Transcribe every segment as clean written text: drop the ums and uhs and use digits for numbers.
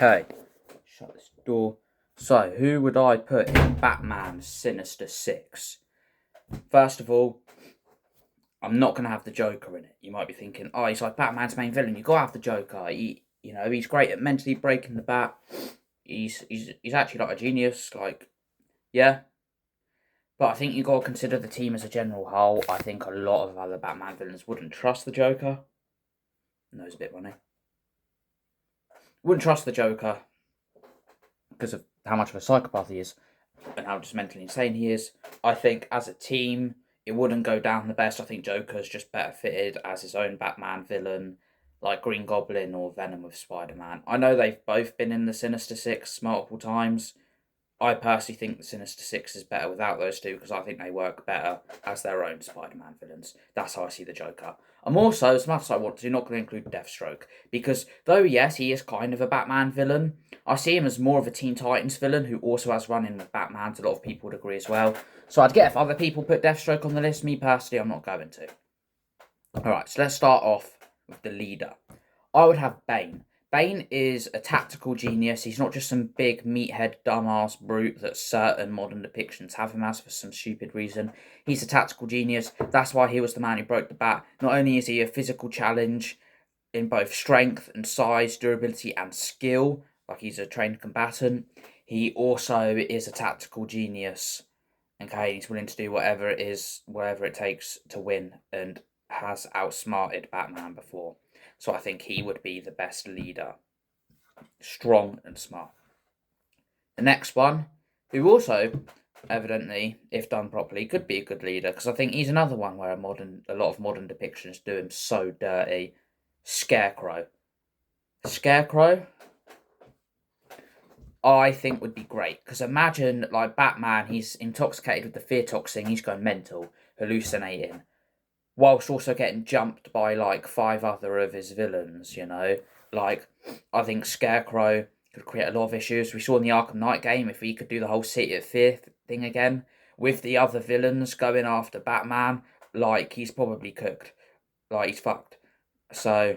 Okay, shut this door. So, who would I put in Batman Sinister 6? First of all, I'm not going to have the Joker in it. You might be thinking, oh, he's like Batman's main villain. You got to have the Joker. He's great at mentally breaking the bat. He's actually like a genius. Like, yeah. But I think you got to consider the team as a general whole. I think a lot of other Batman villains wouldn't trust the Joker. Knows a bit funny. Wouldn't trust the Joker because of how much of a psychopath he is and how just mentally insane he is. I think as a team, it wouldn't go down the best. I think Joker's just better fitted as his own Batman villain, like Green Goblin or Venom with Spider-Man. I know they've both been in the Sinister Six multiple times. I personally think the Sinister Six is better without those two because I think they work better as their own Spider-Man villains. That's how I see the Joker. I'm also, as much as I want to, not going to include Deathstroke because though, yes, he is kind of a Batman villain, I see him as more of a Teen Titans villain who also has run-in with Batman. A lot of people would agree as well. So I'd get if other people put Deathstroke on the list. Me personally, I'm not going to. Alright, so let's start off with the leader. I would have Bane. Bane is a tactical genius. He's not just some big meathead dumbass brute that certain modern depictions have him as for some stupid reason. He's a tactical genius. That's why he was the man who broke the bat. Not only is he a physical challenge in both strength and size, durability and skill, like he's a trained combatant, he also is a tactical genius. Okay, he's willing to do whatever it takes to win, and has outsmarted Batman before. So I think he would be the best leader. Strong and smart. The next one, who also, evidently, if done properly, could be a good leader, because I think he's another one where a lot of modern depictions do him so dirty. Scarecrow. Scarecrow, I think would be great, because imagine, like, Batman, he's intoxicated with the fear toxin, he's going mental, hallucinating, whilst also getting jumped by, like, 5 other of his villains, you know? Like, I think Scarecrow could create a lot of issues. We saw in the Arkham Knight game, if he could do the whole City of Fear thing again, with the other villains going after Batman, like, he's probably cooked. Like, he's fucked. So,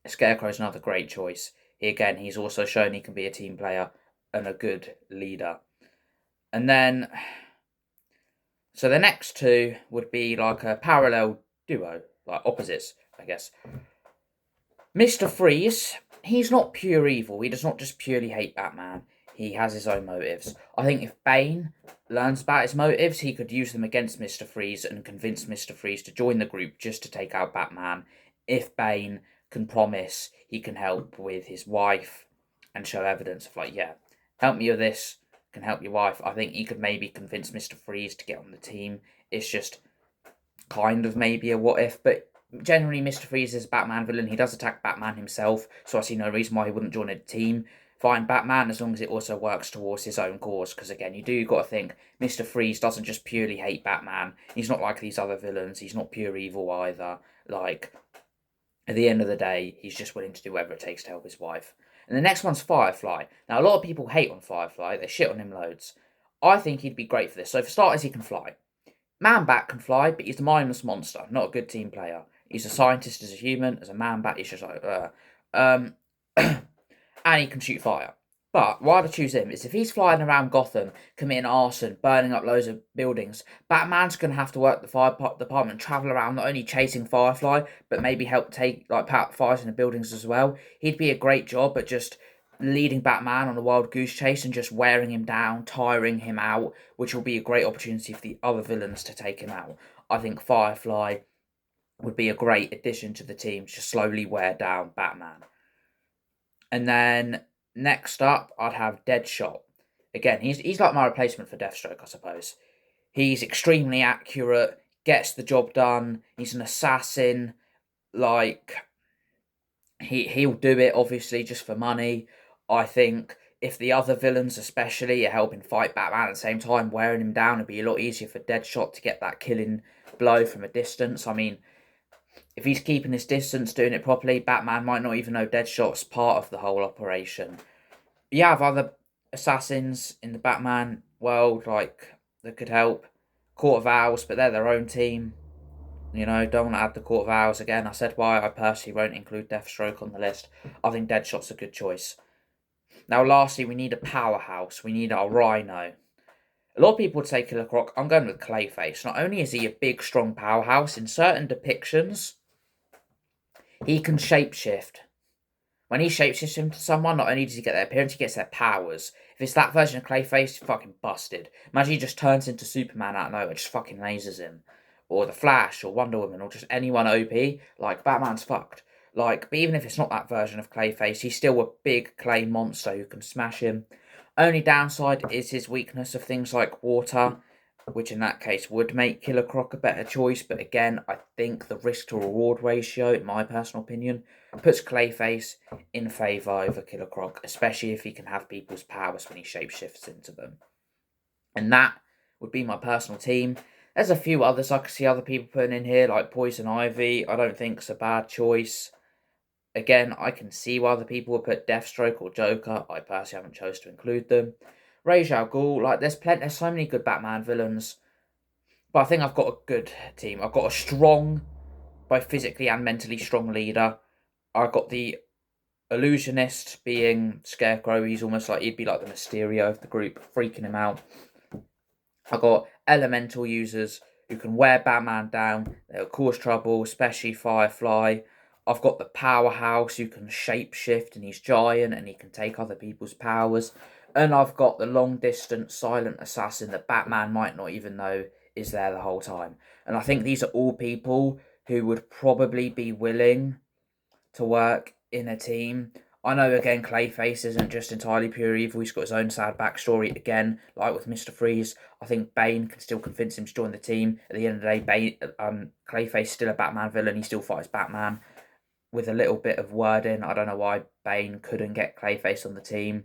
Scarecrow's another great choice. Again, he's also shown he can be a team player and a good leader. And then, so the next two would be like a parallel duo, like opposites, I guess. Mr. Freeze, he's not pure evil. He does not just purely hate Batman. He has his own motives. I think if Bane learns about his motives, he could use them against Mr. Freeze and convince Mr. Freeze to join the group just to take out Batman. If Bane can promise he can help with his wife and show evidence of, like, yeah, help me with this, can help your wife, I think he could maybe convince Mr. Freeze to get on the team. It's just kind of maybe a what if, but generally Mr. Freeze is a Batman villain. He does attack Batman himself, so I see no reason why he wouldn't join a team. Find Batman as long as it also works towards his own cause, because again, you got to think Mr. Freeze doesn't just purely hate Batman. He's not like these other villains. He's not pure evil either. Like, at the end of the day, he's just willing to do whatever it takes to help his wife. And the next one's Firefly. Now, a lot of people hate on Firefly. They shit on him loads. I think he'd be great for this. So, for starters, he can fly. Man-Bat can fly, but he's a mindless monster. Not a good team player. He's a scientist as a human. As a Man-Bat, he's just like, and he can shoot fire. But why I'd choose him is if he's flying around Gotham, committing arson, burning up loads of buildings, Batman's going to have to work the fire department, travel around not only chasing Firefly, but maybe help take like fires in the buildings as well. He'd be a great job at just leading Batman on a wild goose chase and just wearing him down, tiring him out, which will be a great opportunity for the other villains to take him out. I think Firefly would be a great addition to the team to slowly wear down Batman. And then next up, I'd have Deadshot. Again, he's like my replacement for Deathstroke, I suppose. He's extremely accurate, gets the job done. He's an assassin. Like, he'll do it, obviously, just for money. I think if the other villains especially are helping fight Batman at the same time, wearing him down, it'd be a lot easier for Deadshot to get that killing blow from a distance. I mean, if he's keeping his distance, doing it properly, Batman might not even know Deadshot's part of the whole operation. You have other assassins in the Batman world, like, that could help. Court of Owls, but they're their own team. You know, don't want to add the Court of Owls again. I said why I personally won't include Deathstroke on the list. I think Deadshot's a good choice. Now, lastly, we need a powerhouse. We need our Rhino. A lot of people would say Killer Croc. I'm going with Clayface. Not only is he a big, strong powerhouse, in certain depictions, he can shapeshift. When he shapeshifts into someone, not only does he get their appearance, he gets their powers. If it's that version of Clayface, fucking busted. Imagine he just turns into Superman out of nowhere, just fucking lasers him. Or the Flash, or Wonder Woman, or just anyone OP. Like, Batman's fucked. Like, but even if it's not that version of Clayface, he's still a big clay monster who can smash him. Only downside is his weakness of things like water, which in that case would make Killer Croc a better choice. But again, I think the risk to reward ratio, in my personal opinion, puts Clayface in favour over Killer Croc, especially if he can have people's powers when he shapeshifts into them. And that would be my personal team. There's a few others I could see other people putting in here, like Poison Ivy. I don't think it's a bad choice. Again, I can see why other people would put Deathstroke or Joker. I personally haven't chose to include them. Ra's al Ghul, like there's so many good Batman villains. But I think I've got a good team. I've got a strong, both physically and mentally strong leader. I've got the illusionist being Scarecrow. He's almost like he'd be like the Mysterio of the group, freaking him out. I've got elemental users who can wear Batman down. They'll cause trouble, especially Firefly. I've got the powerhouse who can shapeshift and he's giant and he can take other people's powers. And I've got the long distance silent assassin that Batman might not even know is there the whole time. And I think these are all people who would probably be willing to work in a team. I know, again, Clayface isn't just entirely pure evil. He's got his own sad backstory. Again, like with Mr. Freeze, I think Bane can still convince him to join the team. At the end of the day, Clayface is still a Batman villain. He still fights Batman. With a little bit of wording, I don't know why Bane couldn't get Clayface on the team.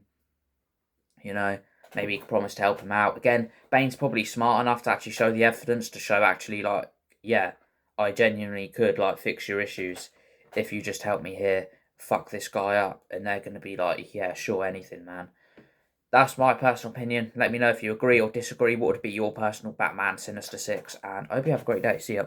You know, maybe he could promise to help him out. Again, Bane's probably smart enough to actually show the evidence to show actually, like, yeah, I genuinely could, like, fix your issues if you just help me here, fuck this guy up. And they're going to be like, yeah, sure, anything, man. That's my personal opinion. Let me know if you agree or disagree. What would be your personal Batman Sinister 6? And I hope you have a great day. See ya.